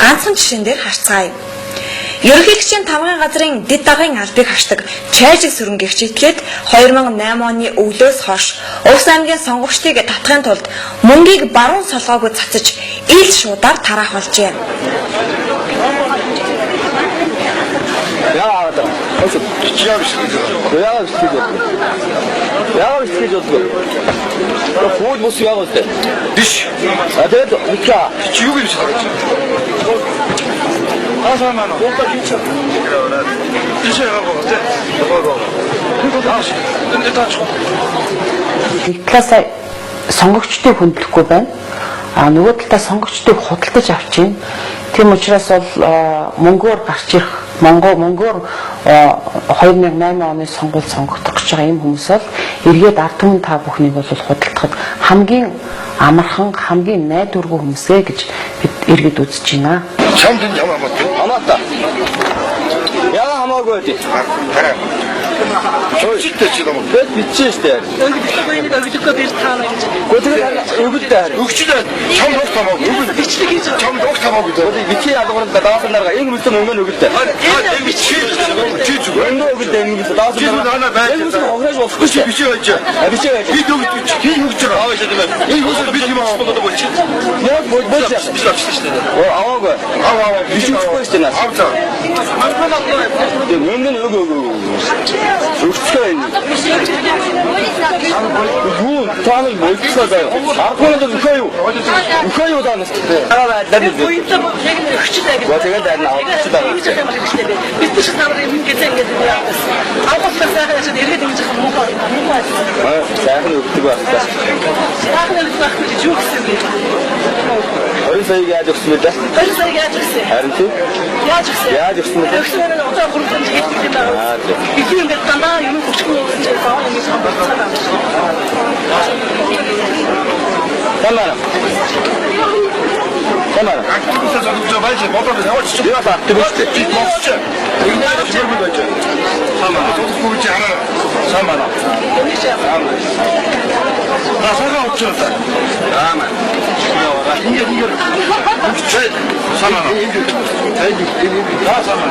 ганцхан жишээн дээр харцгаая. Ерөнхийлөгчийн тамгын газрын дэд даргын албыг хашдаг Чайжиг сүрэнгэгч этгээд 2008 оны өглөөс хойш Увс аймгийн сонгогчдыг татахын тулд мөнгийг баруун солгоогүй цацаж ил шуудаар тараах болжээ. Нэг талаасаа сонгогчдыг хөндлөхгүй байна. Нөгөө талаас сонгогчдыг худалдаж авч байна. Тийм учраас бол мөнгөөр гарч ирэх мөнгөөр 2008 оны сонгуульд сонгогдох гэж байгаа юм хүмүүс бол эргээд ард түмэн та бүхнийг бол худалдахад хамгийн амархан, хамгийн найдваргүй хүмүүсээ гэж бид эргээд үзэж байна. Чамд энэ ямар бат вэ? Амаата. Яа хамаагүй дээ. Хараа. Чойчтэй ч юм уу? Бичсэн шүү дээ. Өнгөлөхгүй өгдөггүй бэр таана гэж. Гэхдээ өгдөө. Өгчлээ. Чам дох тамаагүй. Өгөл бичлэг хийж чам дох тамаагүй. Бичээ ядгуурд даасанарга энэ мөсөн өнгө өгдөө. Энэ бичээ. Чиж өнгө өгдөө энэ даасан. Чиж нана байж. Энэ огрож болохгүй шүү. Бичээ байж. Бичээ байж. Би өгдөг. Хий өгч байгаа. Аваа шүү дээ. Энэ хөсөл би юм аа болоод болчих. Яг болж яах. Би авчих шүү дээ. Аваагүй. Аваа. Бичээ өгөхгүй шүү дээ. Авцаа. Мөнгө өгөө. Өгчтэй. Юу таамаг болчихлоо. Аргууд өгөө юу? Өгөө юу даанаас. Аа даа. Өгчтэй. Тэгээд дараа нь авчихсан. Бид ч намрын ингээд яах вэ? Авахгүй сайхан яшаад эргээд ингэж муухай. Сайхан өгдөг байна. Сайхан л байх юу гэсэн бэ? Хоёр сая яаж өгсөн бэ? Хоёр сая яаж өгсөн? Харин тий? Яаж өгсөн? Яаж өгсөн бэ? Өгсөн нь одоо гурван жил хийх байгаа. Би ингээд дандаа юм өчгөө гэж байгаа юм шиг байна. Тамара. Тамара. Акцентаа зөв байж мотор яваач. Яа та төвчтэй. Мосч. Игнаар чирмэг байж. Тамара. Зөвхөн хараа. Тамара. Насаа очсон. Аама. Ингээд. Самара. Самара.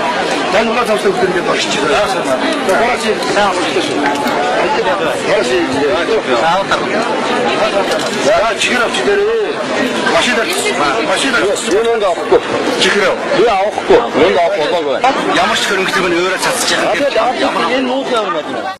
Дан угаа тавсаа үгдэргээд очиж байгаа. Самара. Гараач саа очсон. За чихэр авч дээрээ. Машина. Юу авахгүй. Чихэр. Юу авахгүй. Юу авахгүй болоогүй. Ямар ч хөрөнгөлөг нь өөрөө цацж байгаа. Энэ нуух явна.